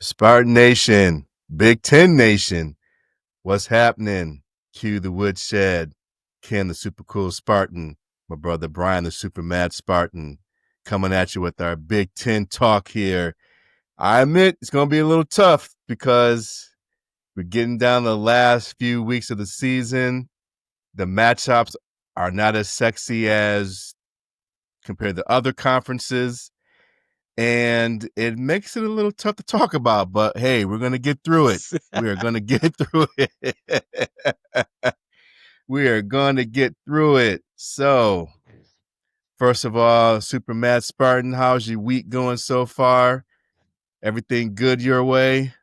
Spartan Nation, Big Ten Nation, what's happening? Cue the woodshed. Ken, the super cool Spartan, my brother Brian, the super mad Spartan, coming at you with our Big Ten talk here. I admit it's going to be a little tough because we're getting down the last few weeks of the season. The matchups are not as sexy as compared to other conferences. And it makes it a little tough to talk about, but hey, we're going to get through it. We are going to get through it. We are going to get through it. So, first of all, Super Mad Spartan, how's your week going so far? Everything good your way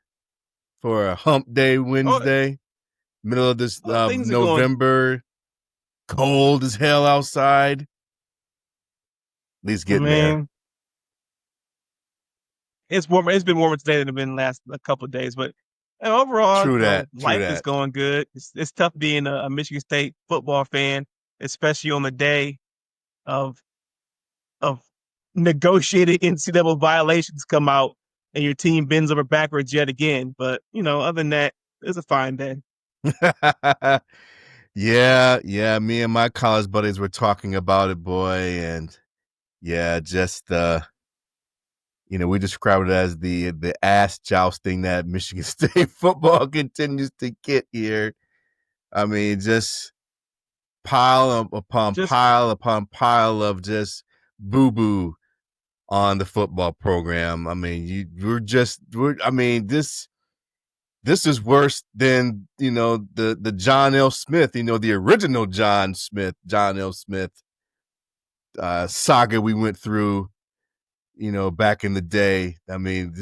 for a hump day Wednesday, middle of this things are November, cold as hell outside. At least getting there. It's warmer. It's been warmer today than it's been the last a couple of days, but overall, life is going good. It's tough being a Michigan State football fan, especially on the day of negotiated NCAA violations come out and your team bends over backwards yet again. But other than that, it's a fine day. Yeah. Me and my college buddies were talking about it, boy, and yeah, just we describe it as the ass jousting that Michigan State football continues to get here. I mean, just pile upon pile of just boo-boo on the football program. I mean, this is worse than, the John L. Smith, the original John L. Smith saga we went through, back in the day. I mean,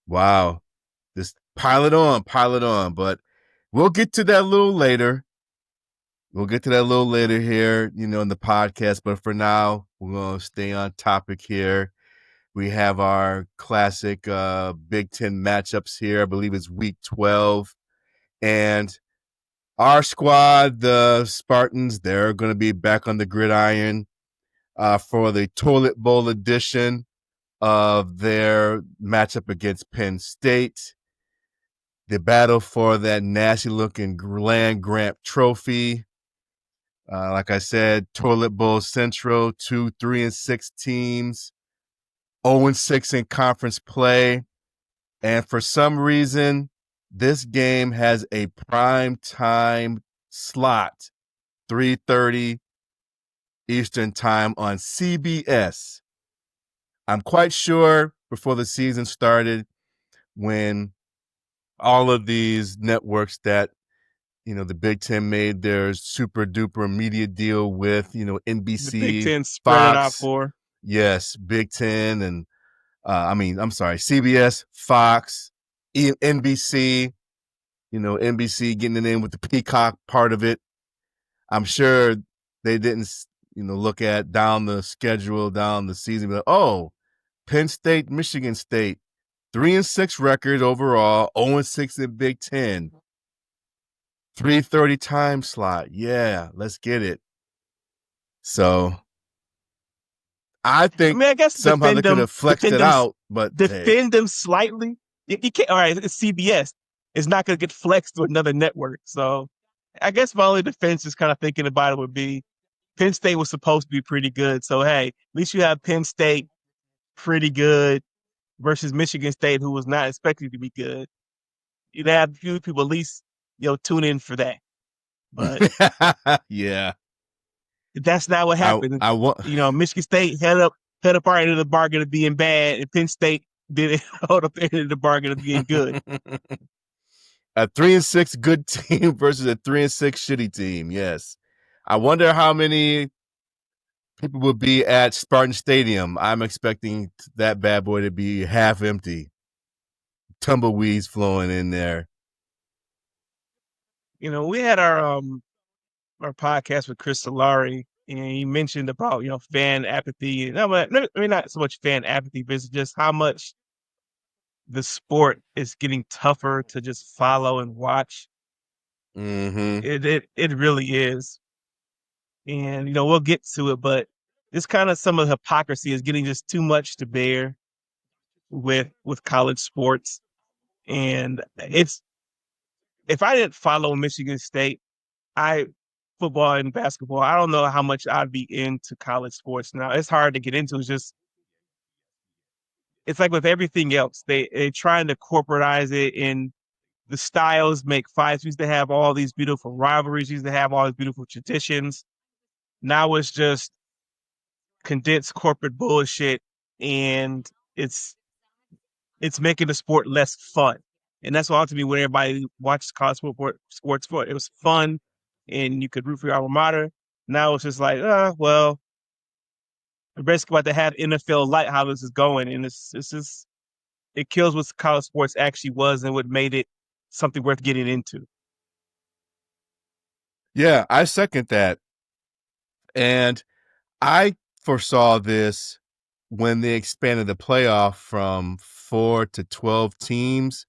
wow. Just pile it on. But we'll get to that a little later. Here, in the podcast. But for now, we're going to stay on topic here. We have our classic Big Ten matchups here. I believe it's week 12. And our squad, the Spartans, they're going to be back on the gridiron for the Toilet Bowl edition of their matchup against Penn State. The battle for that nasty-looking land grant trophy. Like I said, Toilet Bowl Central, 2 3-6 teams, 0-6 in conference play. And for some reason, this game has a prime time slot, 3:30 Eastern time on CBS. I'm quite sure before the season started, when all of these networks that, the Big Ten made their super duper media deal with, NBC, the Big Ten spread Fox, it out for. Yes, Big Ten and CBS, Fox, NBC, NBC getting it in with the Peacock part of it. I'm sure they didn't, look at down the schedule, down the season, but Penn State, Michigan State, 3-6 record overall, 0-6 in Big Ten. 3:30 time slot. Yeah, let's get it. So I think I guess somehow they could have flexed it out, but defend them slightly. You can't. All right, it's CBS. It's not going to get flexed to another network. So I guess my only defense is kind of thinking about it would be Penn State was supposed to be pretty good. So hey, at least you have Penn State pretty good versus Michigan State, who was not expected to be good. You'd have a few people at least tune in for that. But yeah, that's not what happened. Michigan State held up our end of the bargain of being bad, and Penn State didn't hold up their end of the bargain of being good. A 3-6 good team versus a 3-6 shitty team. Yes, I wonder how many people will be at Spartan Stadium. I'm expecting that bad boy to be half empty. Tumbleweeds flowing in there. We had our podcast with Chris Solari, and he mentioned about fan apathy. Maybe not so much fan apathy, but it's just how much the sport is getting tougher to just follow and watch. Mm-hmm. It really is. And we'll get to it, but it's kind of some of the hypocrisy is getting just too much to bear with college sports. And it's if I didn't follow Michigan State, I football and basketball, I don't know how much I'd be into college sports now. It's hard to get into. It's like with everything else, they're trying to corporatize it, and the styles make fights. We used to have all these beautiful rivalries, we used to have all these beautiful traditions. Now it's just condensed corporate bullshit, and it's it's making the sport less fun. And that's what ultimately when everybody watches college sport, it was fun and you could root for your alma mater. Now it's just like, well, we're basically about to have NFL light how this is going, and it's just it kills what college sports actually was and what made it something worth getting into. Yeah, I second that. And I foresaw this when they expanded the playoff from 4 to 12 teams,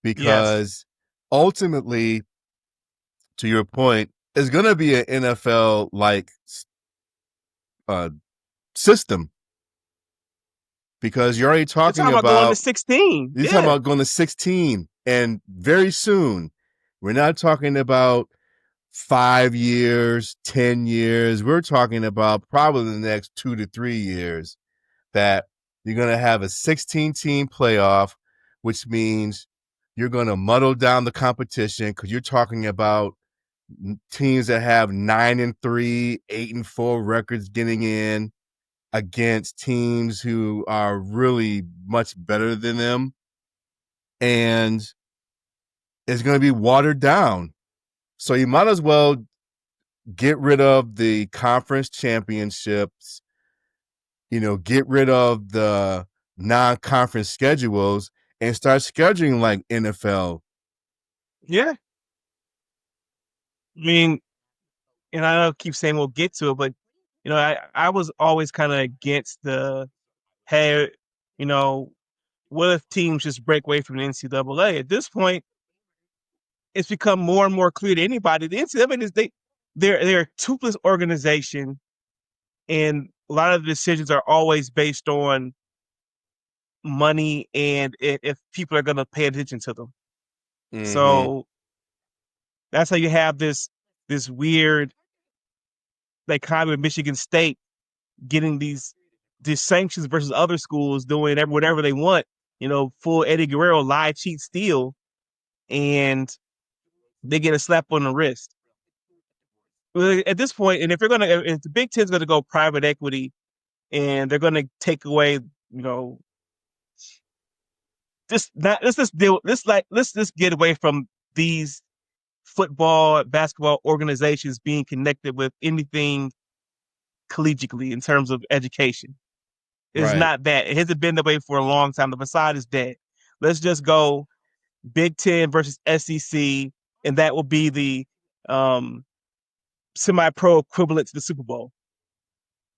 Yes. because ultimately, to your point, it's going to be an NFL like uh, system, because They're talking about going to 16. you're talking Yeah. about going to 16, and very soon we're not talking about 5 years, 10 years. We're talking about probably the next 2 to 3 years that you're going to have a 16 team playoff, which means you're going to muddle down the competition, because you're talking about teams that have 9-3, 8-4 records getting in against teams who are really much better than them. And it's going to be watered down. So you might as well get rid of the conference championships, get rid of the non-conference schedules and start scheduling like NFL. Yeah. I mean, and I know I keep saying we'll get to it, but I was always kind of against the hey, you know, what if teams just break away from the NCAA? At this point, it's become more and more clear to anybody. The NCAA is they're a toothless organization, and a lot of the decisions are always based on money and if people are going to pay attention to them. Mm-hmm. So that's how you have this weird like kind of Michigan State getting these sanctions versus other schools doing whatever they want. Full Eddie Guerrero lie, cheat, steal, and they get a slap on the wrist. At this point, and if the Big Ten's gonna go private equity and they're gonna take away, just not let's just deal let's just get away from these football, basketball organizations being connected with anything collegiately in terms of education. It's Right. not that. It hasn't been that way for a long time. The facade is dead. Let's just go Big Ten versus SEC, and that will be the um, semi-pro equivalent to the Super Bowl.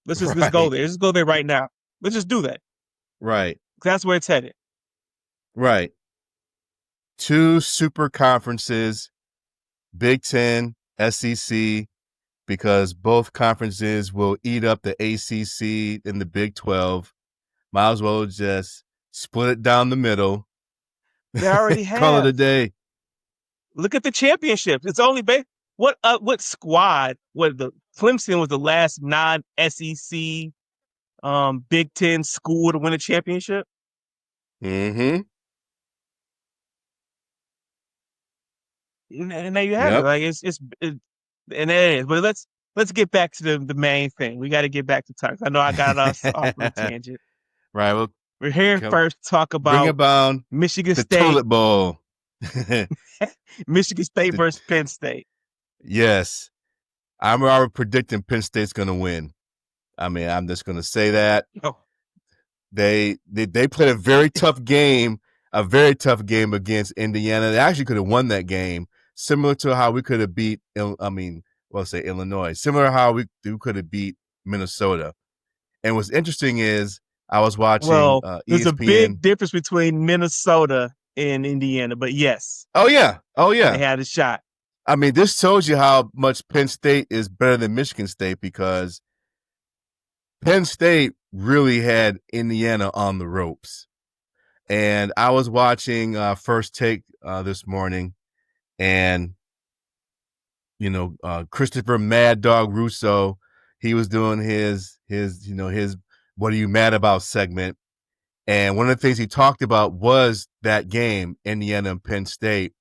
Let's go Right. there. Let's go there right now. Let's just do that. Right. That's where it's headed. Right. Two super conferences, Big Ten, SEC, because both conferences will eat up the ACC and the Big 12. Might as well just split it down the middle. They already Call it a have. day. Look at the championships. It's only what squad? What the Clemson was the last non-SEC Big Ten school to win a championship. Mm-hmm. And there you have it. Yep. Like and it is. But let's get back to the main thing. We got to get back to talk. I know I got us off on a tangent. Right. Well, We're here come, first to talk bring about about Michigan the State, toilet bowl. The- Michigan State versus Penn State. yes. I'm already predicting Penn State's going to win. I mean, I'm just going to say that. Oh, They played a very tough game against Indiana. They actually could have won that game, similar to how we could have beat. Say Illinois. Similar to how we could have beat Minnesota. And what's interesting is I was watching well, there's a ESPN. big difference between Minnesota and Indiana, but yes, Oh yeah, oh they yeah. had a shot. I mean, this tells you how much Penn State is better than Michigan State because Penn State really had Indiana on the ropes. And I was watching First Take this morning, and Christopher Mad Dog Russo, he was doing his "What Are You Mad About" segment, and one of the things he talked about was that game, Indiana and Penn State,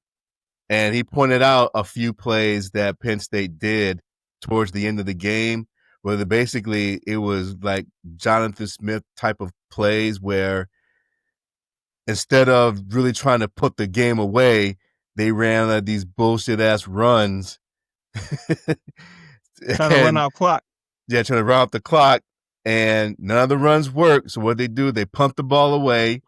and he pointed out a few plays that Penn State did towards the end of the game, where basically it was like Jonathan Smith type of plays where instead of really trying to put the game away, they ran these bullshit ass runs. Trying to run And out clock. yeah, trying to run out the clock, and none of the runs work. So what they do, they pump the ball away,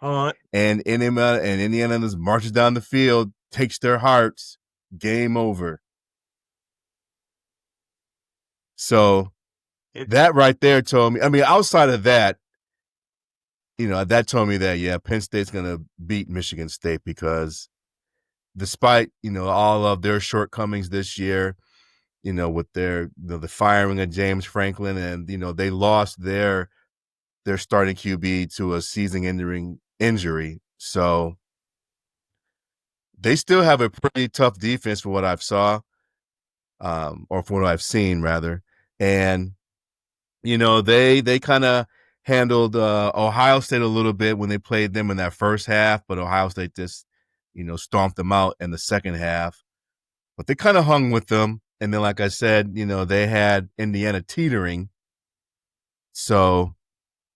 and Indiana just marches down the field, takes their hearts, game over. So that right there told me. I mean, outside of that, that told me that Penn State's gonna beat Michigan State because despite all of their shortcomings this year, with their the firing of James Franklin, and they lost their starting QB to a season-ending injury. So they still have a pretty tough defense for what I've saw, or for what I've seen rather. And they kind of handled Ohio State a little bit when they played them in that first half, but Ohio State just stomped them out in the second half. But they kind of hung with them. And then, like I said, they had Indiana teetering. So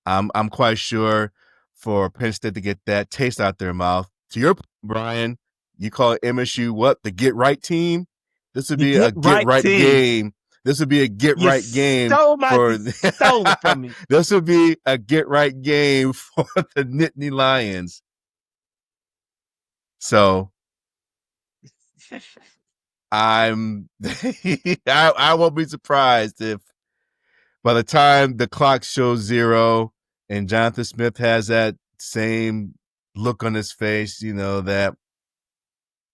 I'm quite sure for Penn State to get that taste out their mouth. To your point, Brian, you call MSU what? The get right team? This would The be a get get right right team. game. This would be a get You right game stole it from me. This would be a get right game for the Nittany Lions. So I won't be surprised if by the time the clock shows 0 and Jonathan Smith has that same look on his face, that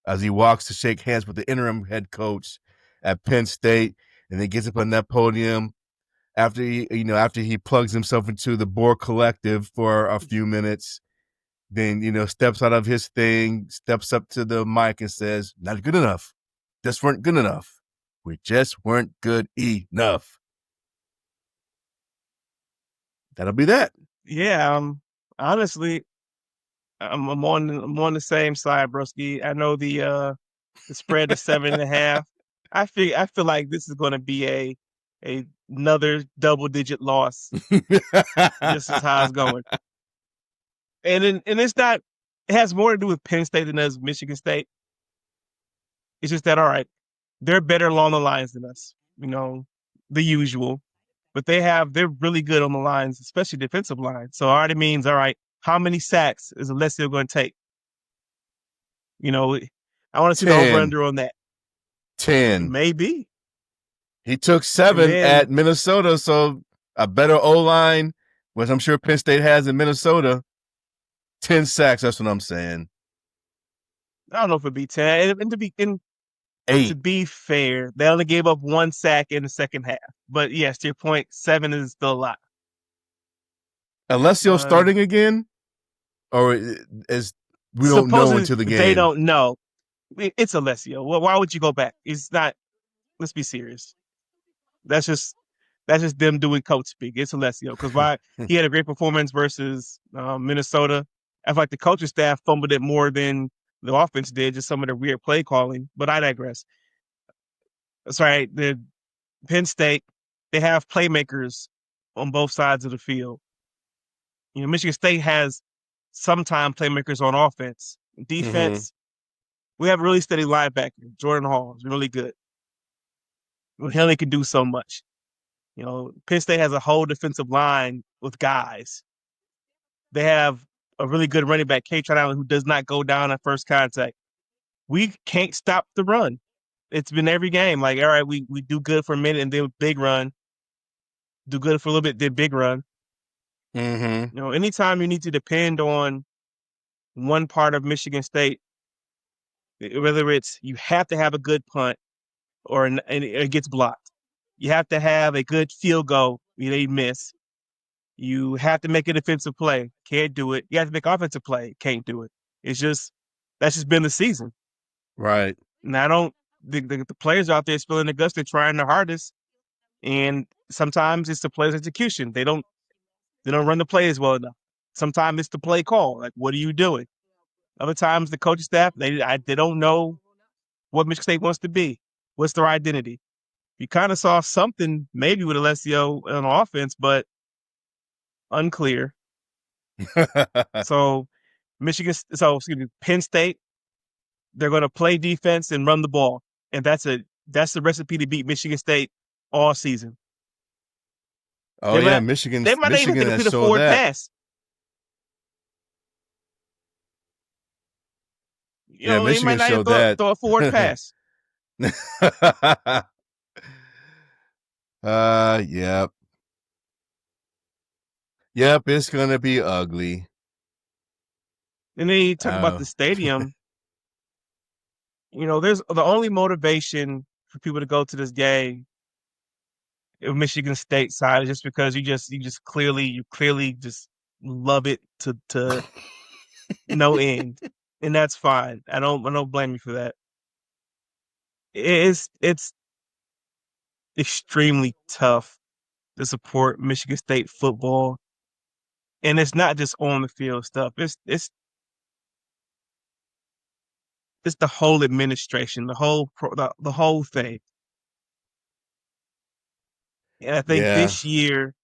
as he walks to shake hands with the interim head coach at Penn State, and then gets up on that podium after he plugs himself into the Boer Collective for a few minutes, then steps out of his thing, steps up to the mic and says, "Not good enough. Just weren't good enough. We just weren't good enough." That'll be that. Yeah, honestly, I'm on the same side, broski. I know the spread is 7.5. I feel like this is going to be another double digit loss. This is how it's going, and it's not. It has more to do with Penn State than it does Michigan State. It's just that all right, they're better along the lines than us. The usual, but they're really good on the lines, especially defensive line. So it already means all right, how many sacks is Alessio going to take? I want to see the over 10. under on that. 10. Maybe. He took 7 at Minnesota, so a better O-line, which I'm sure Penn State has in Minnesota. 10 sacks, that's what I'm saying. I don't know if it'd be 10. And to be fair, they only gave up 1 sack in the second half. But yes, to your point, 7 is still a lot. Alessio starting again? Or is we don't know until the game? They don't know. It's Alessio. Well, why would you go back? It's not. Let's be serious. That's just them doing coach speak. It's Alessio because why he had a great performance versus Minnesota. I feel like the coaching staff fumbled it more than the offense did, just some of the weird play calling. But I digress. Sorry, the Penn State, they have playmakers on both sides of the field. Michigan State has sometimes playmakers on offense. Defense, we have a really steady linebacker. Jordan Hall is really good. He only can do so much. Penn State has a whole defensive line with guys. They have a really good running back, Kaytron Allen, who does not go down at first contact. We can't stop the run. It's been every game. Like, all right, we do good for a minute and then big run. Do good for a little bit, then big run. Anytime you need to depend on one part of Michigan State, whether it's you have to have a good punt and it gets blocked. You have to have a good field goal. They miss. You have to make a defensive play. Can't do it. You have to make offensive play. Can't do it. That's just been the season. Right. And I don't, the players out there spilling the guts. They're trying their hardest. And sometimes it's the player's execution. They don't run the plays well enough. Sometimes it's the play call. Like, what are you doing? Other times the coaching staff, they don't know what Michigan State wants to be. What's their identity? You kind of saw something maybe with Alessio on offense, but unclear. So Penn State, they're going to play defense and run the ball, and that's the recipe to beat Michigan State all season. Oh they yeah, might Michigan they might not even has complete a showed forward that. pass. They might Michigan not even showed that. throw a forward pass. Yep. Yep, it's gonna be ugly. And then you talk about the stadium. There's the only motivation for people to go to this game of Michigan State side is just because you clearly just love it to no end, and that's fine. I don't blame you for that. It's extremely tough to support Michigan State football, and it's not just on the field stuff. It's the whole administration, the whole thing. And I think Yeah. this year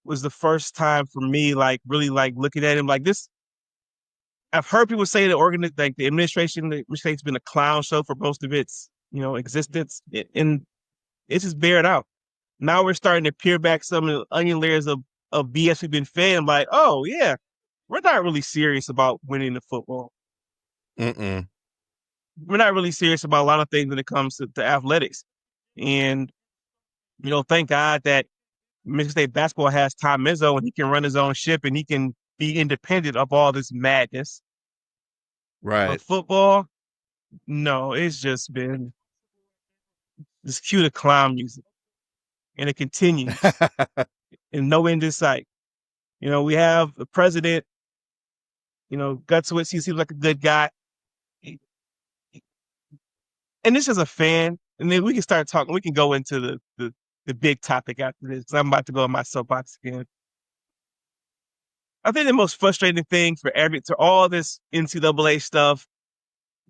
was the first time for me, like really like looking at him like this. I've heard people say like the administration, the Michigan State's been a clown show for most of its, existence, and it's just bared out. Now we're starting to peel back some of the onion layers of BS we've been fed. I'm like, oh yeah, we're not really serious about winning the football. Mm-mm. We're not really serious about a lot of things when it comes to athletics. And, thank God that Michigan State basketball has Tom Izzo and he can run his own ship and he can be independent of all this madness. Right. But football, no, it's just been this cue to clown music. And it continues and no end in sight. We have the president, Gutswitz, he seems like a good guy. And this is a fan, and then we can start talking. We can go into the big topic after this, because I'm about to go on my soapbox again. I think the most frustrating thing to all this NCAA stuff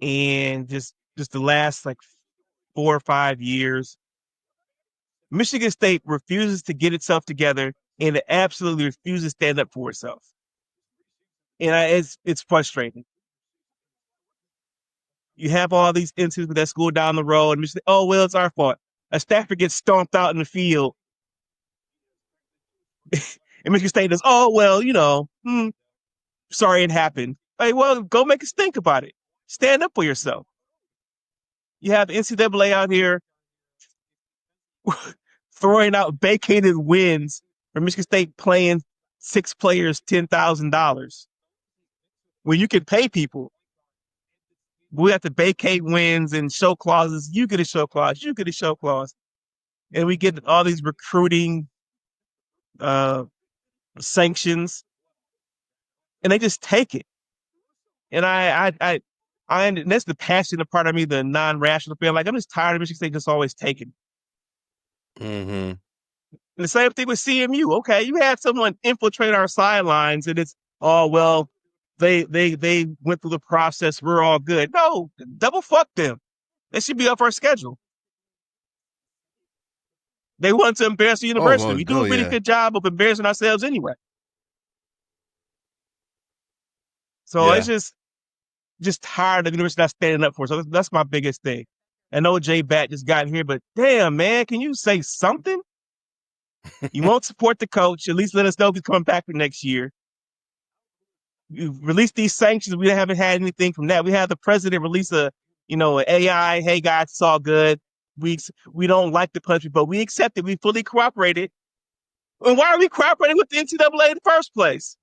and just the last like 4 or 5 years, Michigan State refuses to get itself together and it absolutely refuses to stand up for itself. And it's frustrating. You have all these incidents with that school down the road, and Michigan, oh well, it's our fault. A staffer gets stomped out in the field, and Michigan State does, oh well, sorry it happened. Like, well, go make us think about it. Stand up for yourself. You have NCAA out here throwing out vacated wins for Michigan State playing 6 players $10,000 when you can pay people. We have to vacate wins and show clauses. You get a show clause. You get a show clause. And we get all these recruiting sanctions, and they just take it. And and that's the passionate part of me, the non-rational feeling. Like, I'm just tired of Michigan State just always taking. Mm-hmm. And the same thing with CMU. Okay, you had someone infiltrate our sidelines, and it's, oh well, they went through the process. We're all good. No, double fuck them. They should be off our schedule. They want to embarrass the university. Oh, we do a really good job of embarrassing ourselves anyway. So it's just tired of the university not standing up for us. So that's my biggest thing. I know Jay Bat just got here, but damn, man, can you say something? You won't support the coach. At least let us know if he's coming back for next year. You release these sanctions. We haven't had anything from that. We had the president release an AI. Hey guys, it's all good. We don't like the punishment, but we accept it. We fully cooperated. And why are we cooperating with the NCAA in the first place?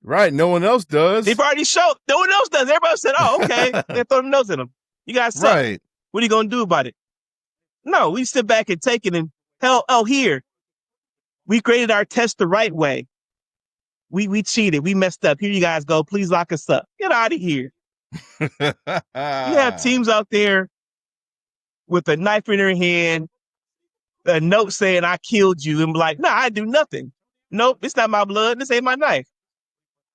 Right. No one else does. They've already showed. No one else does. Everybody said, oh, okay. They throw them nose in them. You guys suck. Right. What are you going to do about it? No, we sit back and take it and hell, oh, here, we graded our test the right way. We cheated. We messed up. Here you guys go. Please lock us up. Get out of here. You have teams out there with a knife in their hand, a note saying I killed you, and be like, no, I do nothing. Nope, it's not my blood. This ain't my knife.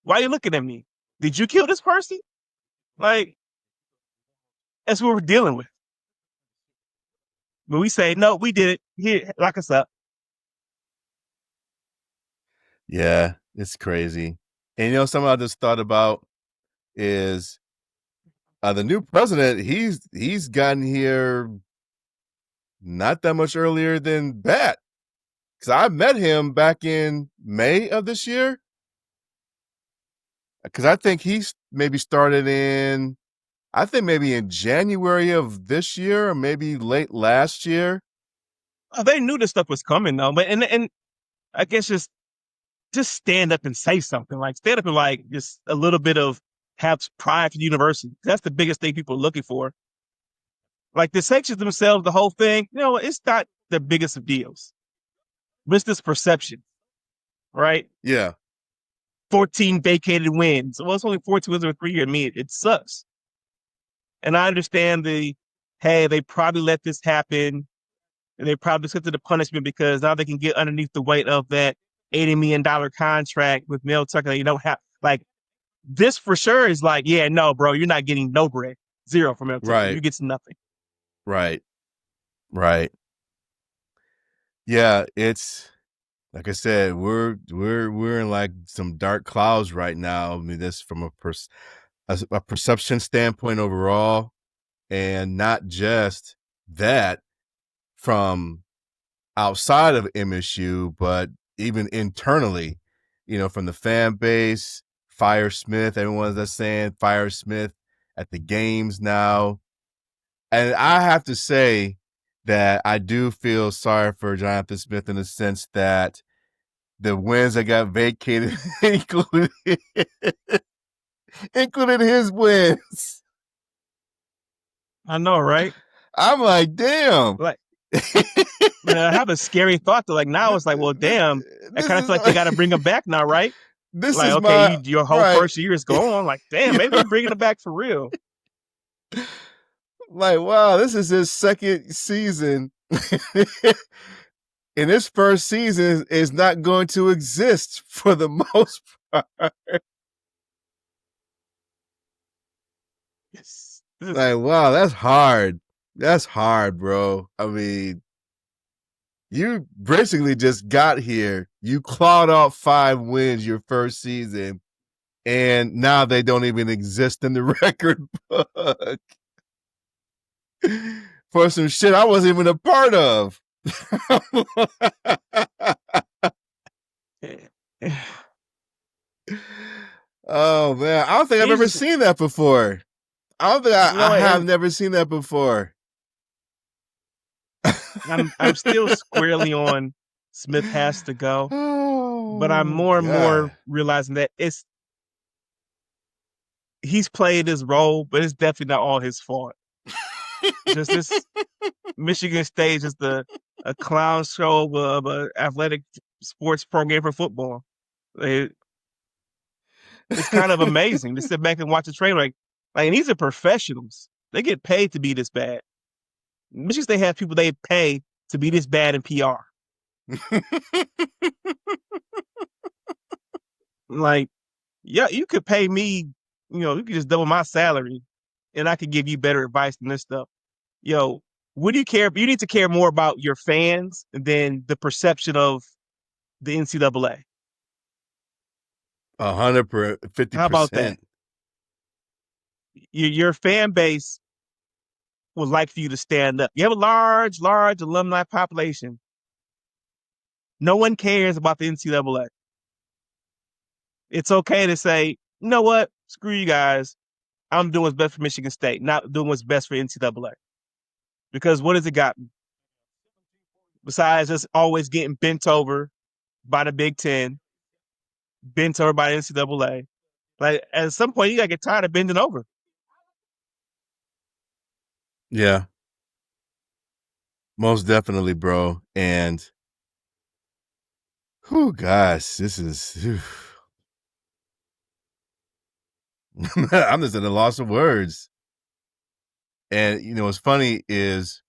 Why are you looking at me? Did you kill this person? Like, that's what we're dealing with. But we say, no, we did it. Here, lock us up. Yeah, it's crazy. And something I just thought about is the new president. He's gotten here not that much earlier than Bat, because I met him back in May of this year. Because I think he's maybe started in, I think maybe in January of this year or maybe late last year. Oh, they knew this stuff was coming though, but and I guess just stand up and say something. Like stand up and like just a little bit of have pride for the university. That's the biggest thing people are looking for. Like the sections themselves, the whole thing, it's not the biggest of deals. But it's this perception, right? Yeah. 14 vacated wins. Well, it's only 14 wins over 3 years. I mean, it sucks. And I understand hey, they probably let this happen and they probably accepted the punishment because now they can get underneath the weight of that $80 million contract with Mel Tucker. You don't have like this for sure is like, yeah, no, bro, you're not getting no bread. Zero from Mel Tucker. Right. You get nothing. Right. Right. Yeah, it's like I said, we're in like some dark clouds right now. I mean, this from a perception standpoint overall, and not just that from outside of MSU, but even internally, from the fan base, Fire Smith, everyone's that's saying Fire Smith at the games now. And I have to say that I do feel sorry for Jonathan Smith in the sense that the wins that got vacated included his wins. I know, right? I'm like, damn. Like, man, I have a scary thought to like now it's like, well, damn, I kind of feel like they got to bring him back now, right? This like, is okay, your whole right. first year is gone. Like, damn, maybe they're bringing him back for real. Like, wow, this is his second season. And his first season is not going to exist for the most part. Yes. Like, wow, that's hard. That's hard, bro. I mean, you basically just got here. You clawed off 5 wins your first season, and now they don't even exist in the record book. For some shit I wasn't even a part of. Oh man, I don't think I've ever seen that before. I don't think I have never seen that before. I'm still squarely on Smith has to go, but I'm more and more realizing that he's played his role, but it's definitely not all his fault. Just this Michigan State is just a clown show of an athletic sports program for football. It's kind of amazing to sit back and watch a train like and these are professionals. They get paid to be this bad. Michigan State has people they pay to be this bad in PR. Like, yeah, you could pay me, you could just double my salary and I could give you better advice than this stuff. What do you care? You need to care more about your fans than the perception of the NCAA. 150%. How about that? Your fan base would like for you to stand up. You have a large alumni population. No one cares about the NCAA. It's okay to say, you know what? Screw you guys. I'm doing what's best for Michigan State, not doing what's best for NCAA. Because what has it gotten? Besides just always getting bent over by the Big Ten, bent over by the NCAA. Like at some point, you gotta get tired of bending over. Yeah. Most definitely, bro. And whew, gosh, this is I'm just at a loss of words. And what's funny is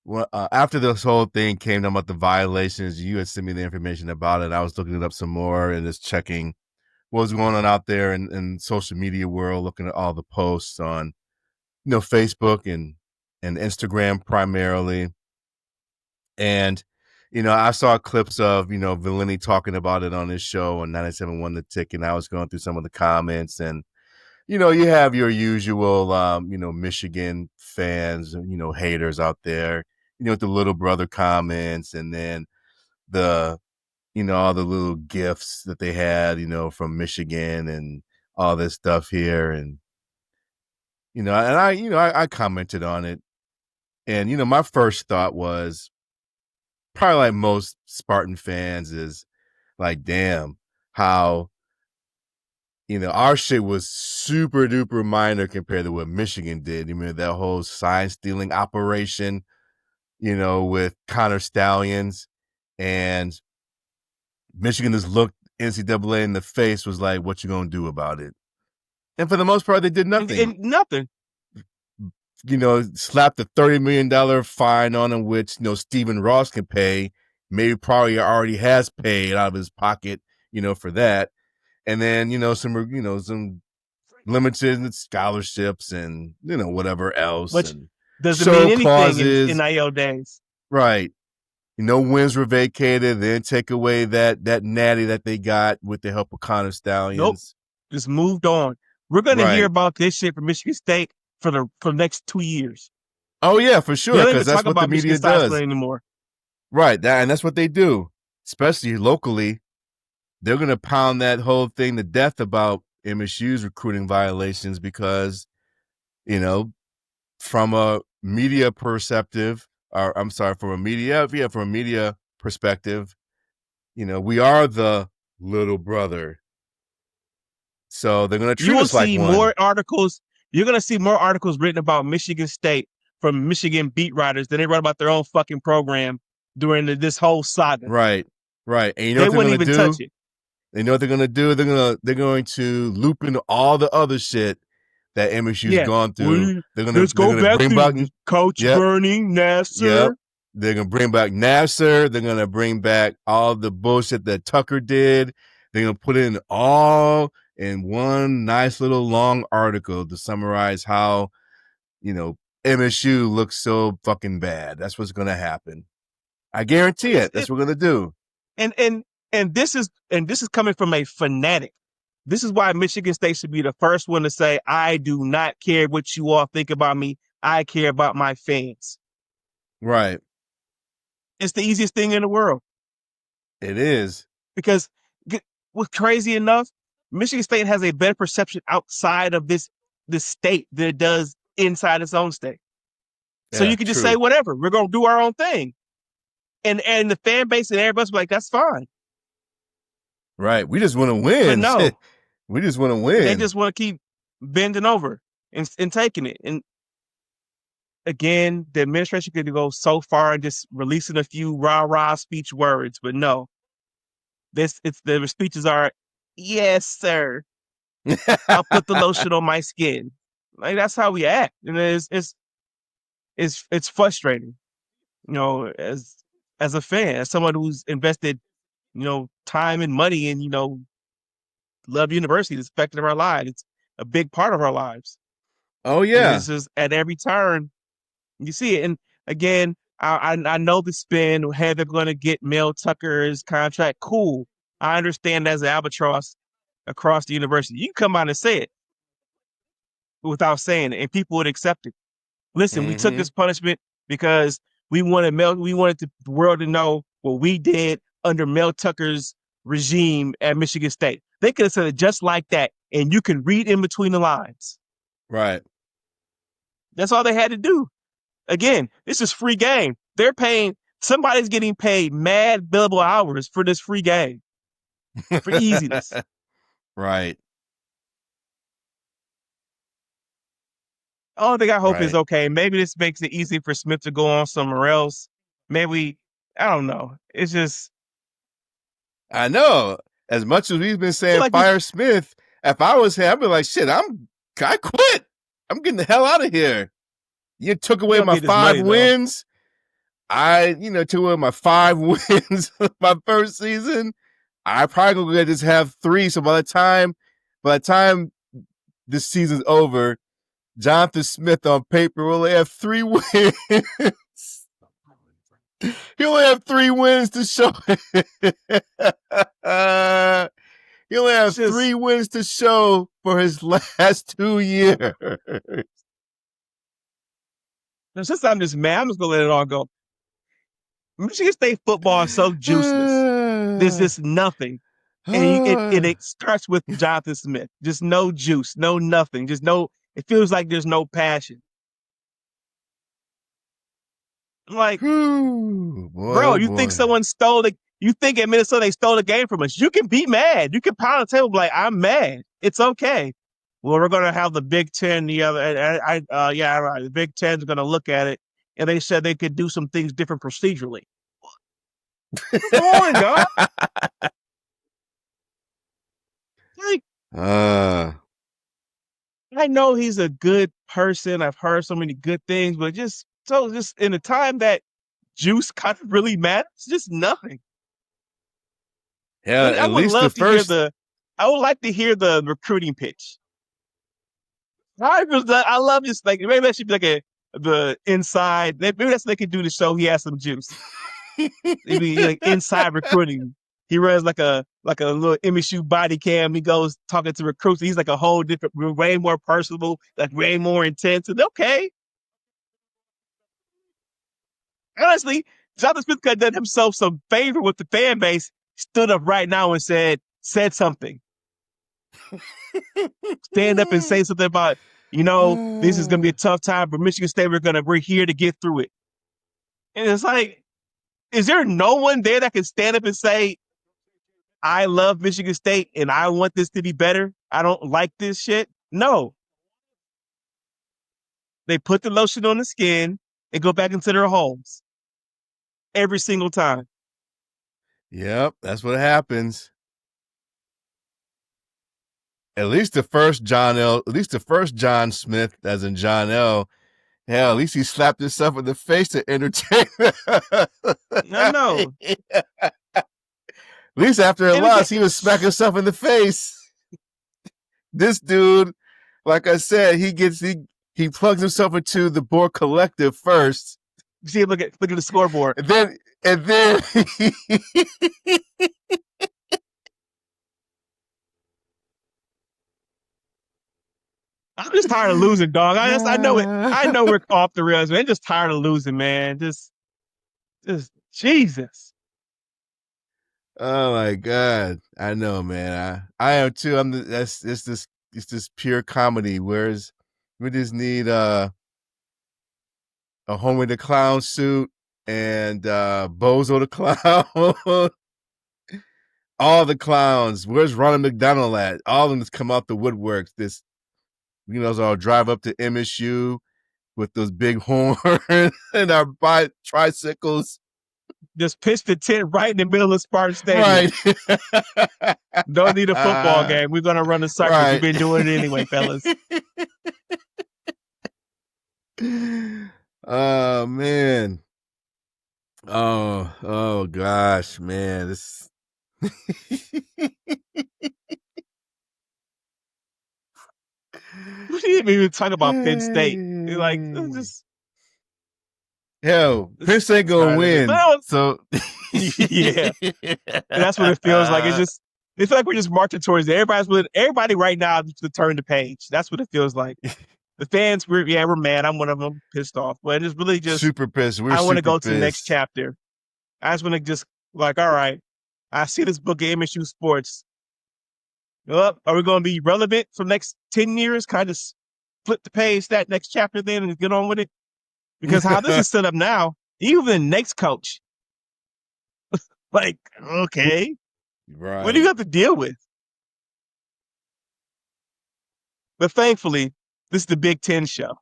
well, after this whole thing came down about the violations, you had sent me the information about it. I was looking it up some more and just checking what was going on out there in social media world, looking at all the posts on Facebook and Instagram primarily. And I saw clips of Valini talking about it on his show on 97.1 The Tick, and I was going through some of the comments, and you have your usual Michigan fans, haters out there, with the little brother comments, and then the all the little gifts that they had, from Michigan and all this stuff here, and and I commented on it, and my first thought was probably like most Spartan fans is like, damn, how our shit was super duper minor compared to what Michigan did. You remember that whole sign stealing operation, with Connor Stallions, and Michigan just looked NCAA in the face, was like, what you gonna do about it? And for the most part, they did nothing. And nothing. Slapped a $30 million fine on him, which Stephen Ross can pay. Maybe probably already has paid out of his pocket, for that. And then some limited scholarships and whatever else, Which and doesn't mean show anything in clauses. NIL days. Right. Wins were vacated. Then take away that natty that they got with the help of Connor Nope. Stallions. Just moved on. We're gonna hear Right. about this shit from Michigan State for the next 2 years. Oh yeah, for They sure, don't because even that's talk what the about Michigan media State does. anymore. Right. And that's what they do, especially locally. They're gonna pound that whole thing to death about MSU's recruiting violations because, from a media perspective, or I'm sorry, from a media perspective, we are the little brother. So they're going to You treat will us like see one. more articles. You're gonna see more articles written about Michigan State from Michigan beat writers than they wrote about their own fucking program during this whole saga. Right. Right. And you know They what they're wouldn't going to even touch do? it. They know what they're going to do? They're going to loop into all the other shit that MSU's Yeah, gone through. They're going let's to they're go going to back bring back to Coach yep. Burning Yep. Nasser. They're going to bring back Nasser. They're going to bring back all the bullshit that Tucker did. They're going to put it in all in one nice little long article to summarize how, MSU looks so fucking bad. That's what's going to happen. I guarantee it. That's what we're going to do. And this is coming from a fanatic. This is why Michigan State should be the first one to say, I do not care what you all think about me. I care about my fans. Right. It's the easiest thing in the world. It is. Because what's crazy enough, Michigan State has a better perception outside of this state than it does inside its own state. So Yeah, you can just say true. whatever. We're gonna do our own thing. And the fan base and everybody's like, that's fine. Right. We just want to But win. no, We just want to they win. just want to keep bending over and taking it. And again, the administration could go so far and just releasing a few rah-rah speech words, but no. The speeches are, yes, sir. I'll put the lotion on my skin. Like that's how we act. And it's frustrating, as a fan, as someone who's invested, time and money and, Love University is affecting our lives. It's a big part of our lives. Oh And yeah. it's just at every turn you see it. And again, I know the spin, hey, they're going to get Mel Tucker's contract. Cool. I understand as an albatross across the university. You can come out and say it without saying it, and people would accept it. Listen, we took this punishment because we wanted the world to know what we did under Mel Tucker's regime at Michigan State. They could have said it just like that, and you can read in between the lines. Right. That's all they had to do. Again, this is free game. Somebody's getting paid mad billable hours for this free game for easiness. Right. only thing I hope is Right. okay. Maybe this makes it easy for Smith to go on somewhere else. Maybe I don't know. It's just I know. As much as we've been I feel saying like this. fire Smith, if I was him, I'd be like, shit, I quit. I'm getting the hell out of here. You took He away don't my need his 5 money though. wins. Took away my 5 wins my first season. I probably gonna just have 3. So by the time this season's over, Jonathan Smith on paper will only have 3 wins. He only have 3 wins to show. He only It's have just 3 wins to show for his last 2 years. since I'm just mad, I'm just gonna let it all go. Michigan State football is so juiceless. There's just nothing. And it starts with Jonathan Smith. Just no juice, no nothing. Just no, it feels like there's no passion. I'm like, Boy, bro, oh you think boy. someone stole the you think at Minnesota they stole the game from us. You can be mad. You can pound the table like, I'm mad. It's okay. Well, we're gonna have the Big Ten, the other yeah, right. The Big Ten's gonna look at it and they said they could do some things different procedurally. Come on, dog. Like, uh, I know he's a good person. I've heard so many good things, but just in a time that juice kind of really matters, just nothing. yeah, I at would least the love to hear first. I would like to hear the recruiting pitch. I love just like maybe that should be like the inside. Maybe that's what they could do to show he has some juice. Maybe like inside recruiting. He runs like a little MSU body cam. He goes talking to recruits. He's like a whole different, way more personable, like way more intense. And okay, honestly, Jonathan Smith could have done himself some favor with the fan base. Stood up right now and said something. Stand up and say something about, this is gonna be a tough time for Michigan State. We're here to get through it. And it's like, is there no one there that can stand up and say, I love Michigan State and I want this to be better? I don't like this shit. No. They put the lotion on the skin and go back into their homes every single time. Yep, that's what happens. At least the first John Smith, as in John L. Hell, at least he slapped himself in the face to entertain. I know. At least after a And again, loss, he was smacking himself in the face. This dude, like I said, he plugs himself into the Borg Collective first, see, look at the scoreboard. and then I'm just tired of losing, dog. I know it. I know we're off the rails, man. Just tired of losing, man. Just Jesus. oh my god, I know, man. I am too. That's it's this pure comedy. Whereas we just need a Homie the Clown suit and Bozo the Clown. All the clowns. Where's Ronald McDonald at? All of them just come out the woodworks. So I'll drive up to MSU with those big horns and our tricycles. Just pitch the tent right in the middle of Spartan Stadium. Right. Don't need a football game. We're gonna run a circus. We've Right. been doing it anyway, fellas. Oh man. Oh gosh, man. This We didn't even talk about Penn State. Like, just Hell, Prince ain't gonna tired of it. win. So Yeah, and that's what it feels like. It feels like we're just marching towards it. Everybody right now to turn the page. That's what it feels like. The fans, we're mad. I'm one of them, pissed off. But it's really just super pissed. We're I want to super go to the next pissed. chapter. I just want to just like, all right, I see this book of MSU sports. Well, are we going to be relevant for the next 10 years? Kind of flip the page, that next chapter then and get on with it? Because how this is set up now, even the next coach, like, okay, what do you Right. have to deal with? But thankfully, this is the Big Ten show.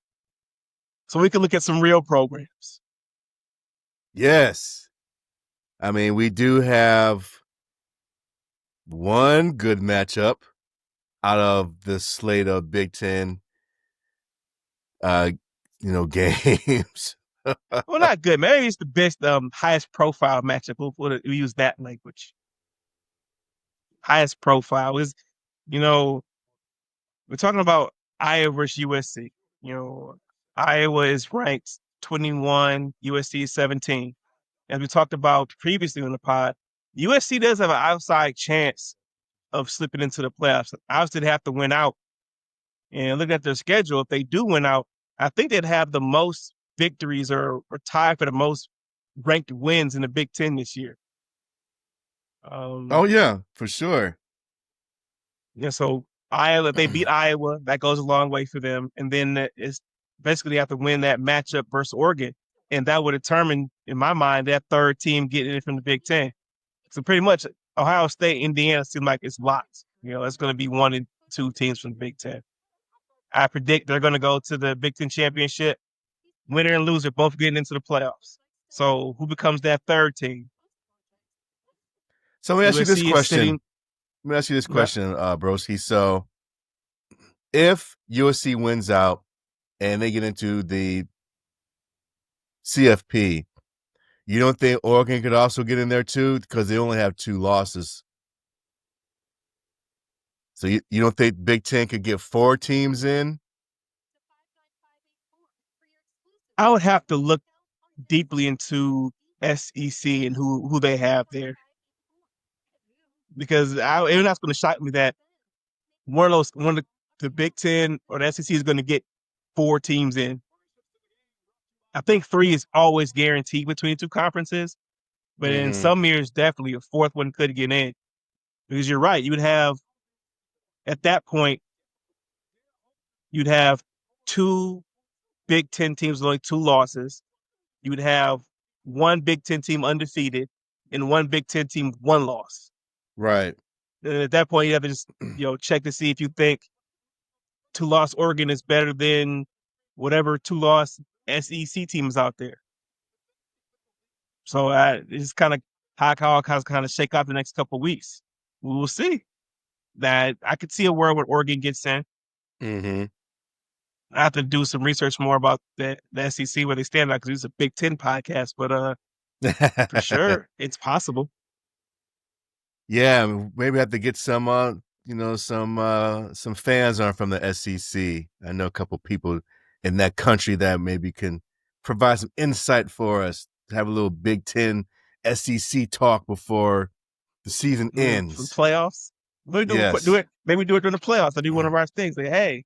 So we can look at some real programs. Yes. I mean, we do have one good matchup out of the slate of Big Ten, uh, games. Well, not good. Maybe it's the best, highest profile matchup. We'll use that language. Highest profile is, you know, we're talking about Iowa versus USC. You know, Iowa is ranked 21, USC is 17. As we talked about previously on the pod, USC does have an outside chance of slipping into the playoffs. Obviously, they have to win out. And looking at their schedule, if they do win out, I think they'd have the most victories or tie for the most ranked wins in the Big Ten this year. Oh Um, yeah, for sure. yeah, so Iowa, if they beat Iowa, that goes a long way for them. And then it's basically they have to win that matchup versus Oregon. And that would determine, in my mind, that third team getting it from the Big Ten. So pretty much Ohio State, Indiana seem like it's locked. You know, it's going to be one and two teams from the Big Ten. I predict they're going to go to the Big Ten championship. Winner and loser both getting into the playoffs. So who becomes that third team? So let me ask you this USC is question. sitting. Let me ask you this Yeah, question, Broski. So if USC wins out and they get into the CFP, you don't think Oregon could also get in there too? Because they only have 2 losses. So you don't think Big Ten could get 4 teams in? I would have to look deeply into SEC and who they have there because it's not going to shock me that one of the Big Ten or the SEC is going to get 4 teams in. I think 3 is always guaranteed between 2 conferences, but in Mm-hmm. some years, definitely a fourth one could get in because you're right. You would have at that point, you'd have 2 Big Ten teams with only 2 losses. You would have one Big Ten team undefeated and one Big Ten team 1 loss. Right. And at that point, you have to just check to see if you think 2 loss Oregon is better than whatever 2 loss SEC teams out there. So it's kind of how kind of shake out the next couple of weeks. We will see. That I could see a world where Oregon gets in. Mm-hmm. I have to do some research more about the SEC where they stand out because it's a Big Ten podcast, but for sure it's possible. Yeah, maybe have to get some some fans on from the SEC. I know a couple people in that country that maybe can provide some insight for us. Have a little Big Ten SEC talk before the season For the ends. playoffs. We do Yes. it. Maybe do it during the playoffs. I do one of our things. Like, hey,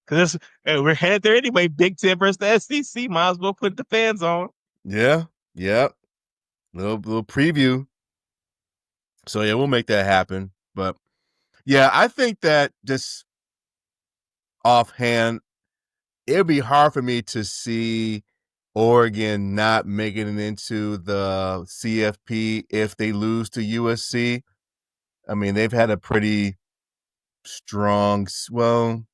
because we're headed there anyway. Big Ten versus the SEC. Might as well put the fans on. Yeah. Yeah. Little preview. So yeah, we'll make that happen. But yeah, I think that just offhand, it'd be hard for me to see Oregon not making it into the CFP if they lose to USC. I mean, they've had a pretty strong, well,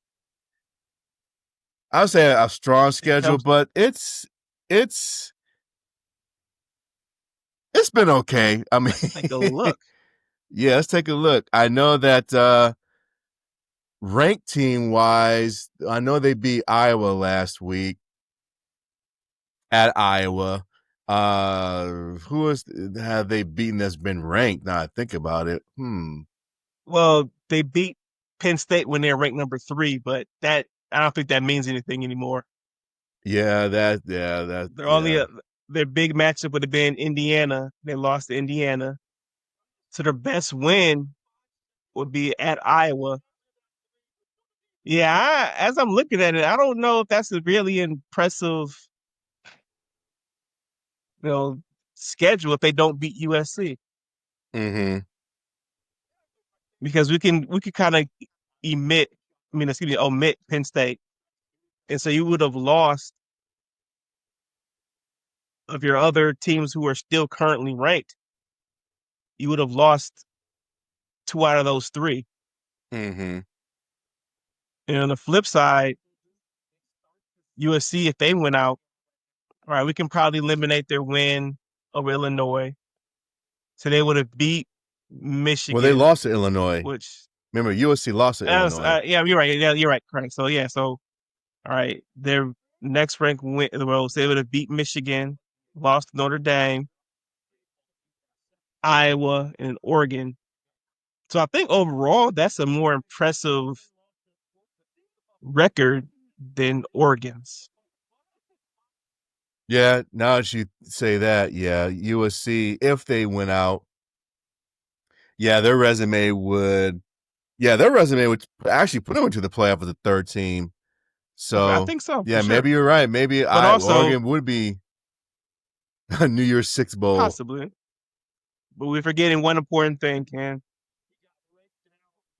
I would say a strong It schedule, comes but it's it's been okay. I mean, Let's take a look. yeah, let's take a look. I know that ranked team wise, I know they beat Iowa last week at Iowa. Who have they beaten that's been ranked? Now I think about it. Well, they beat Penn State when they're ranked number 3, but that I don't think that means anything anymore. They're only Yeah. their big matchup would have been Indiana. They lost to Indiana. So their best win would be at Iowa. Yeah, as I'm looking at it, I don't know if that's a really impressive, you know, schedule if they don't beat USC Mm-hmm. because we could kind of omit Penn State, and so you would have lost of your other teams who are still currently ranked. You would have lost 2 out of those 3. Mm-hmm. And on the flip side, USC, if they went out, all right, we can probably eliminate their win over Illinois. So they would have beat Well, they Michigan, lost to Illinois. which Remember, USC lost to Illinois. yeah, you're right. Yeah, you're right. Correct. So yeah, so all right, their next ranked win in the world, so they would have beat Michigan, lost to Notre Dame, Iowa, and Oregon. So I think overall that's a more impressive record than Oregon's. Yeah, now that you say that, yeah, USC, if they went out, yeah, their resume would actually put them into the playoff as a third team. I So, think so for yeah, sure. maybe you're right. Maybe But also Oregon would be a New Year's Six Bowl. possibly, but we're forgetting one important thing, Ken.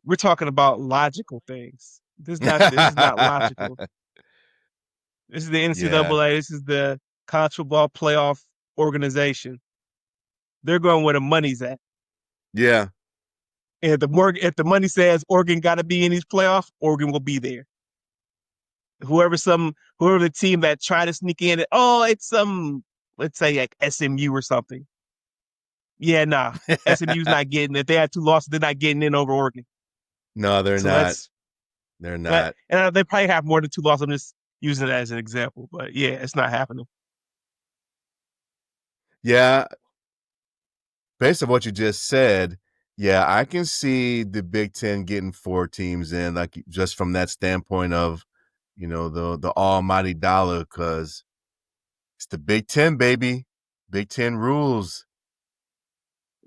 We're talking about logical things. This is not logical. This is the Yeah, NCAA. This is the college football playoff organization. They're going where the money's at. yeah. And if the money says Oregon got to be in these playoffs, Oregon will be there. Whoever the team that try to sneak in, oh, it's some, let's say like SMU or something. Yeah, nah, SMU's not getting. If they had two losses, they're not getting in over Oregon. No, they're So not. let's They're let, not. and they probably have more than two losses. I'm just using it as an example, but yeah, it's not happening. Yeah, based on what you just said, yeah, I can see the Big Ten getting four teams in, like just from that standpoint of, the almighty dollar, because it's the Big Ten, baby. Big Ten rules.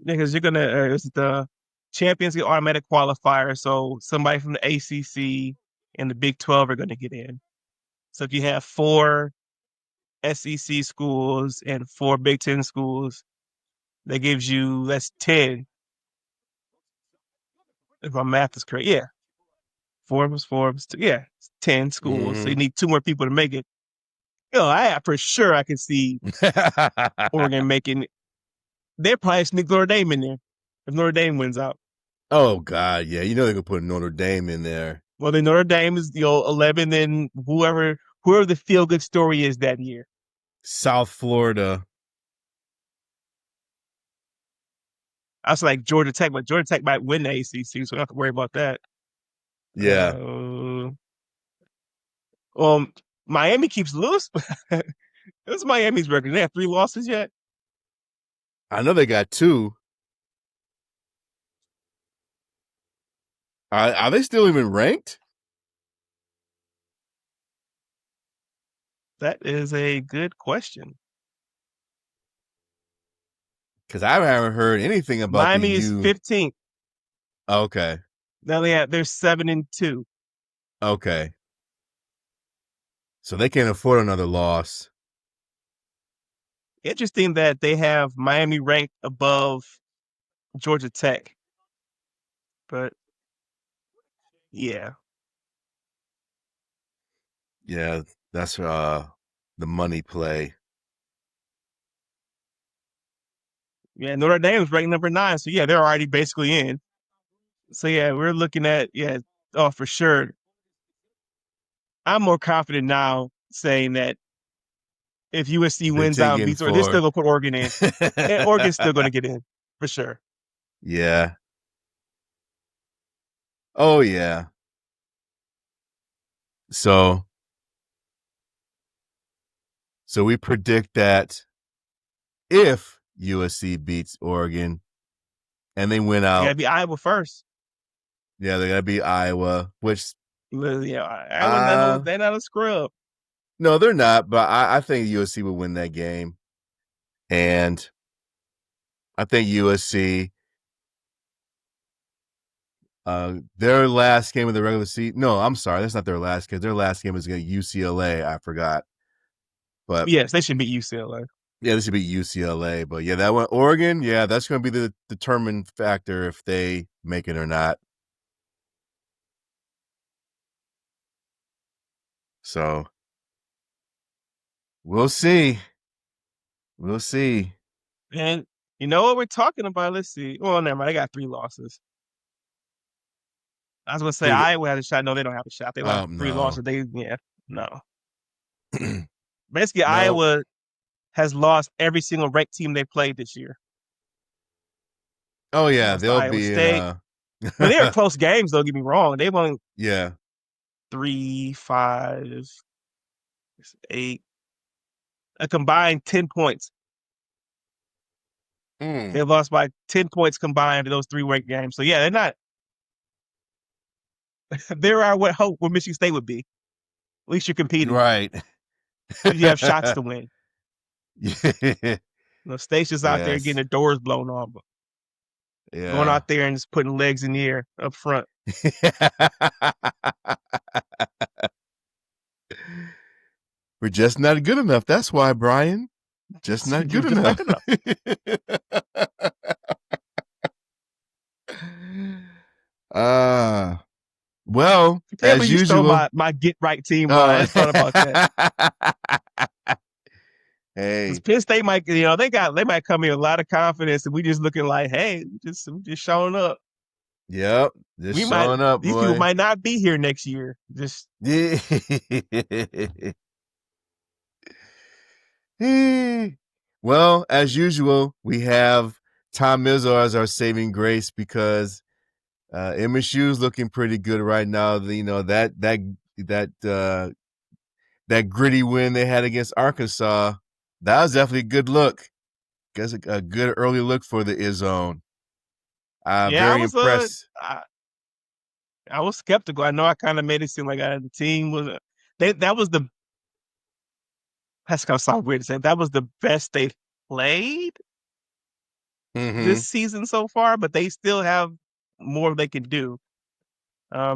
Because you're gonna it's the champions get automatic qualifier, so somebody from the ACC and the Big 12 are gonna get in. So if you have four SEC schools and four Big Ten schools, that gives you that's 10. If my math is correct, yeah, four plus two, yeah, it's 10 schools. So you Mm-hmm. need two more people to make it. I for sure I can see Oregon making. They'll probably sneak Notre Dame in there if Notre Dame wins out. Oh God, yeah, they're gonna put Notre Dame in there. Well, then Notre Dame is 11, and whoever the feel good story is that year. South Florida. I was like Georgia Tech, but Georgia Tech might win the ACC, so we don't have to worry about that. Yeah, Uh, um, Miami keeps loose. What's Miami's record? They have three losses yet. I know they got two. Are they still even ranked? That is a good question. Because I haven't heard anything about the Miami is U. 15th. Okay, Now they're 7-2. okay. So they can't afford another loss. Interesting that they have Miami ranked above Georgia Tech, but yeah, Yeah, that's the money play. yeah. Notre Dame is ranked number 9, so yeah, they're already basically in. So yeah, we're looking at oh for sure. I'm more confident now saying that if USC They're wins out and taking beats Oregon, they're still for. gonna put Oregon in, and Oregon's still gonna get in for sure. Yeah. Oh yeah. So we predict that if USC beats Oregon and they win They gotta out, be Iowa first. yeah, they're gonna beat Iowa, which Yeah, Iowa uh they're not a scrub. no, they're not, but I think USC will win that game. And I think USC, their last game of the regular season. No, I'm sorry, that's not their last game. Their last game is against UCLA. I forgot, but Yes, they should beat UCLA. yeah, this should be UCLA. But yeah, that one, Oregon. Yeah, that's going to be the determined factor if they make it or not. So we'll see. We'll see. And you know what we're talking about? Let's see. Well, never mind. They got 3 losses. I was gonna say Who? Iowa has a shot. No, they don't have a shot. They have three No. losses. Yeah, no. Basically, No. Iowa has lost every single ranked team they played this year. Oh They yeah, lost to they'll Iowa be in State. But they were close games, don't get me wrong. They won yeah. 3, 5, 8, a combined 10 points. Mm, They lost by 10 points combined in those 3 ranked games. So yeah, they're not they're what Michigan State would be. At least you're competing. right. At least you have shots to win. Yeah. State's just out there getting Yes. the doors blown off, going Yeah. out there and just putting legs in the air up front. We're just not good enough. That's why, Brian. Just not You're good just not enough. good enough. uh well, You can't as believe you stole usual. my get right team line. I Uh, just thought about that. Because hey, Penn State might, they might come in with a lot of confidence, and we just looking like, hey, we just showing up. yep, just showing up, These people boy. might not be here next year. Just Yeah. Well, as usual, we have Tom Izzo as our saving grace because MSU is looking pretty good right now. That that gritty win they had against Arkansas, that was definitely a good look. Guess a good early look for the Izzone. yeah, Very impressed. I was skeptical. I know I kind of made it seem like the team was that was the that's gonna sound weird to say that was the best they've played Mm-hmm. this season so far, but they still have more they can do.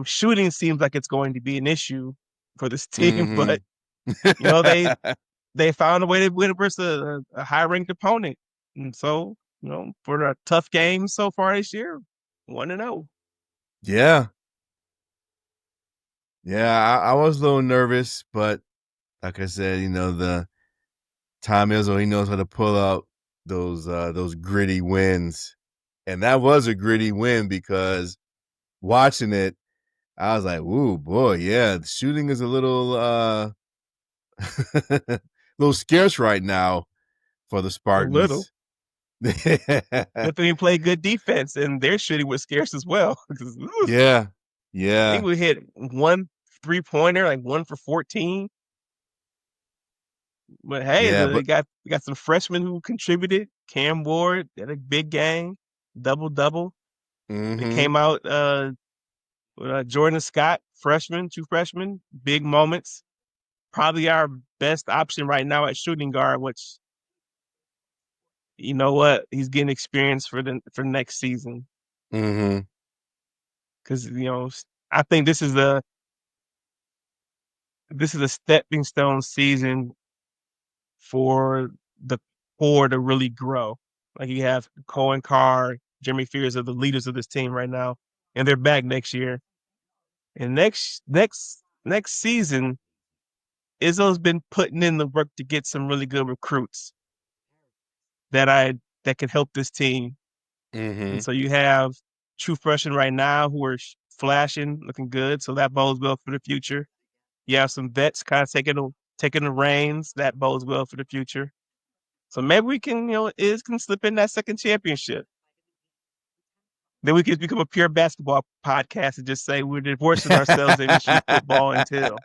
Shooting seems like it's going to be an issue for this team, Mm-hmm. but you know they found a way to win versus a high ranked opponent, and so for the tough games so far this year, 1-0. Yeah. Yeah, I was a little nervous, but like I said, the Tom Izzo, he knows how to pull out those gritty wins. And that was a gritty win because watching it, I was like, "Ooh, boy, yeah, the shooting is a little little scarce right now for the A little. Spartans." Good thing we play good defense, and their shooting was scarce as well. 'Cause, Yeah. I think Yeah. we hit 1 3-pointer, like 1 for 14. But hey, Yeah, but we got some freshmen who contributed. Cam Ward had a big game, double double. They mhm. came out. Jordan Scott, freshman, 2 freshmen, big moments. Probably our best option right now at shooting guard. Which you know what, he's getting experience for next season Mhm. because I think this is a stepping stone season for the core to really grow. Like you have Cohen Carr, Jeremy Fears are the leaders of this team right now, and they're back next year. And next season, Izzo's been putting in the work to get some really good recruits that I that can help this team. And Mhm. so you have true freshmen right now who are flashing, looking good. So that bodes well for the future. You have some vets kind of taking the reins. That bodes well for the future. So maybe we can, Iz can slip in that second championship. Then we could become a pure basketball podcast and just say we're divorcing ourselves in MSU football until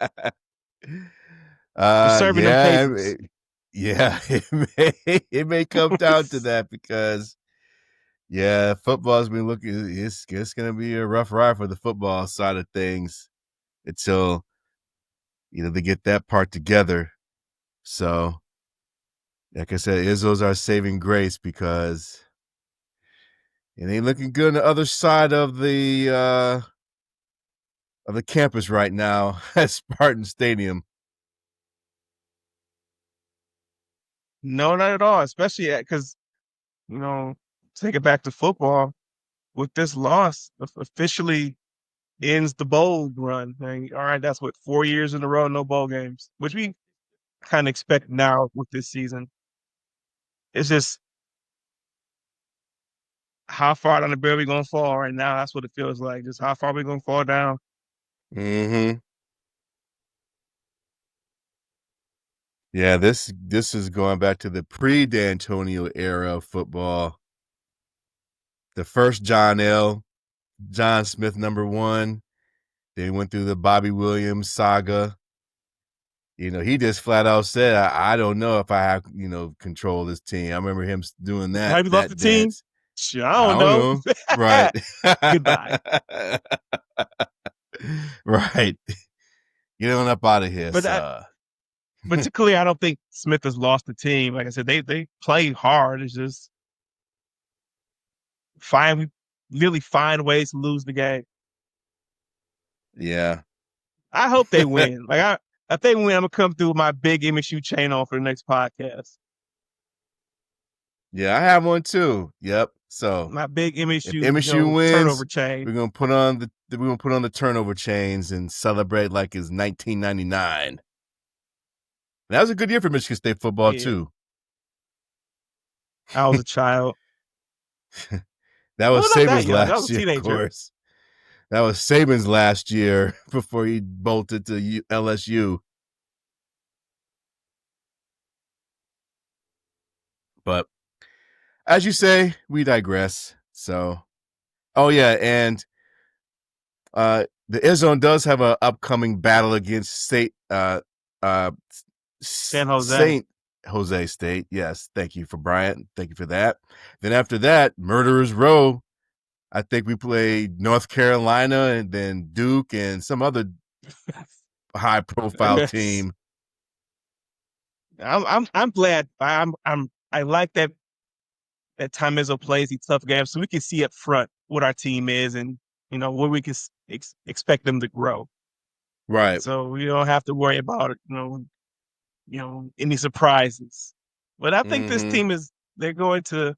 we're serving them Yeah, papers. yeah, it may come down to that because yeah, football's been looking it's gonna be a rough ride for the football side of things until they get that part together. So, like I said, Izzo's our saving grace because it ain't looking good on the other side of the campus right now at Spartan Stadium. No, not at all. Especially because you know, take it back to football. With this loss, officially ends the bowl run. And, all right, that's what 4 years in a row, no bowl games, which we kind of expect now with this season. It's just how far down the barrel we gonna fall right now. That's what it feels like. Just how far we gonna fall down. Mm-hmm. Yeah, this is going back to the pre-D'Antonio era of football. The first John Smith #1. They went through the Bobby Williams saga. He just flat out said, I don't know if I have, control of this team. I remember him doing Have you lost the that team? dance. Sure, I I don't don't know. know. Right. Goodbye. Right. Get on up out of here, But sir. particularly, I don't think Smith has lost the team. Like I said, they play hard. It's just find really find ways to lose the game. Yeah. I hope they win. If they win, I'm gonna come through with my big MSU chain on for the next podcast. Yeah, I have one too. Yep. So My big if MSU, MSU turnover wins, chain. we're gonna put on the turnover chains and celebrate like it's 1999. That was a good year for Michigan State football Yeah, too. I was a child. That Well, was not that Saban's young. I was last a year, of teenager. course. That was Saban's last year before he bolted to LSU. But as you say, we digress. So, oh yeah, and the Izzone does have an upcoming battle against uh, San Jose. Saint Jose State. Yes, thank you for Bryant. Thank you for that. Then after that, Murderers Row. I think we played North Carolina and then Duke and some other high profile Yes. team. I'm glad. I like that Tom Izzo plays these tough games so we can see up front what our team is and where we can expect them to grow. Right. So we don't have to worry about any surprises. But I think this Mm-hmm. team is they're going to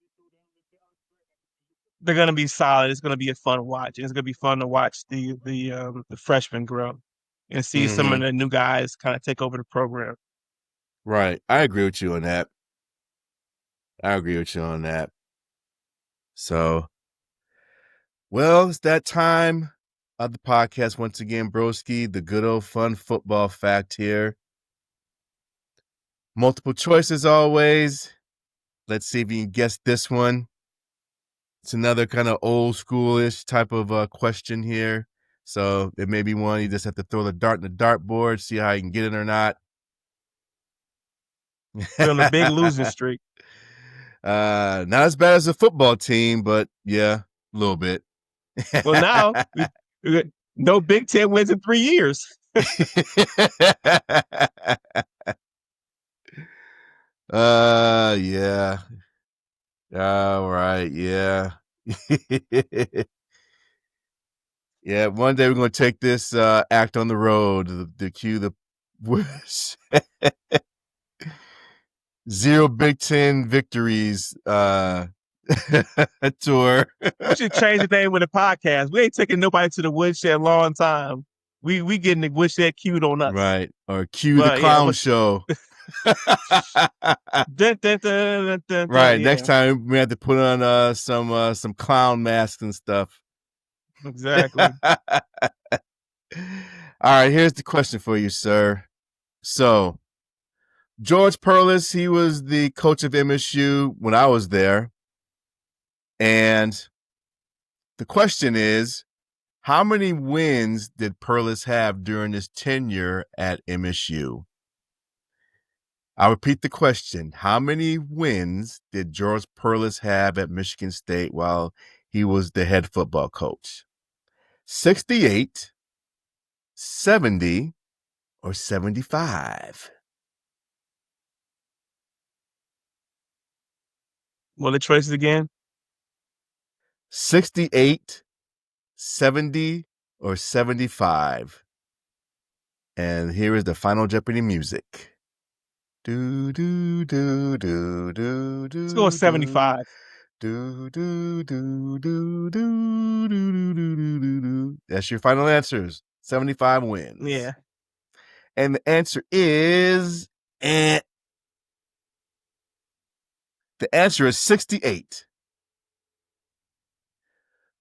be solid. It's going to be a fun watch. It's going to be fun to watch the freshmen grow and see some of Mm-hmm. the new guys kind of take over the program. Right. I agree with you on that. I agree with you on that. So, well, it's that time of the podcast once again, broski. The good old fun football fact here. Multiple choice as always. Let's see if you can guess this one. It's another kind of old schoolish type of question here. So it may be one you just have to throw the dart in the dartboard, see how you can get it or not. We're on a big losing streak. Not as bad as a football team, but yeah, a little bit. Well, now no Big Ten wins in 3 years. Yeah. All right, yeah. Yeah, one day we're gonna take this act on the road to cue the zero Big Ten victories tour. We should change the name of the podcast. We ain't taking nobody to the woodshed a long time. We getting the woodshed cued on us. Right. Or cue the But yeah, clown show. dun, dun, dun, dun, dun, Right. Next yeah, time we have to put on some clown masks and stuff. exactly. All right, here's the question for you, sir. So, George Perlis, he was the coach of MSU when I was there. And the question is, how many wins did Perlis have during his tenure at MSU? I'll repeat the question. How many wins did George Perlis have at Michigan State while he was the head football coach? 68, 70, or 75? Well, the choices again. 68, 70, or 75? And here is the Final Jeopardy music. Do do do do do Let's go with do do 75. do do do do do do do do do do. That's your final answers. 75 wins. Yeah. And the answer is the answer is 68.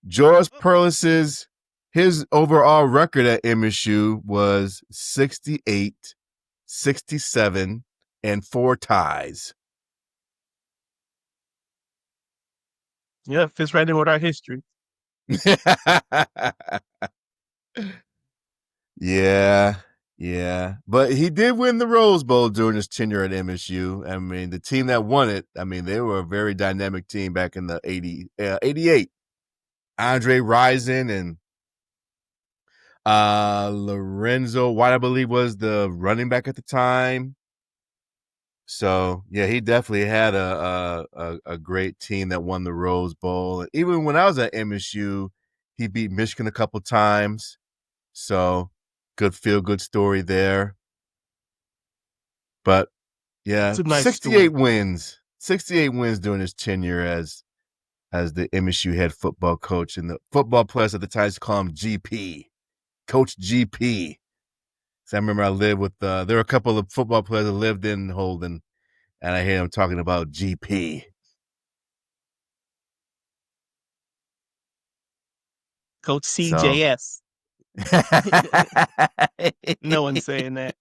George Perlis's his overall record at MSU was 68, 67, and 4 ties. Yeah, fits right in with our history. Yeah, yeah. But he did win the Rose Bowl during his tenure at MSU. I mean, the team that won it, I mean, they were a very dynamic team back in the 88. Andre Rison and Lorenzo White, I believe, was the running back at the time. So yeah, he definitely had a great team that won the Rose Bowl. And even when I was at MSU, he beat Michigan a couple times. So good feel good story there. But yeah, It's a nice 68 story. wins. 68 wins during his tenure as the MSU head football coach. And the football players at the time used to call him GP. Coach GP. So I remember I lived with there were a couple of football players that lived in Holden, and I hear them talking about GP. Coach So CJS. No one's saying that.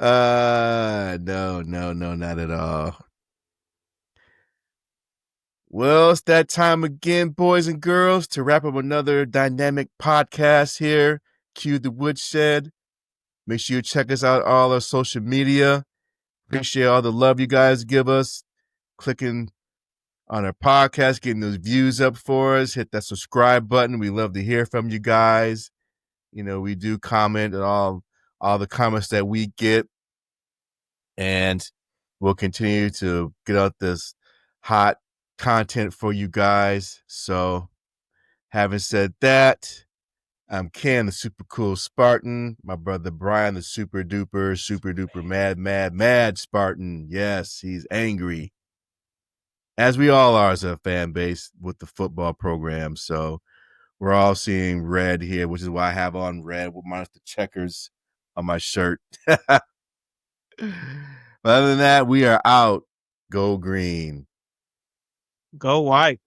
no, no, no, not at all. Well, it's that time again, boys and girls, to wrap up another dynamic podcast here. Cue the Woodshed. Make sure you check us out all our social media. Appreciate all the love you guys give us. Clicking on our podcast, getting those views up for us. Hit that subscribe button. We love to hear from you guys. You know, we do comment on all the comments that we get. And we'll continue to get out this hot content for you guys. So, having said that, I'm Ken, the super cool Spartan. My brother Brian, the super duper, mad Spartan. Yes, he's angry, as we all are as a fan base with the football program. So we're all seeing red here, which is why I have on red with minus the checkers on my shirt. But other than that, we are out. Go green. Go white.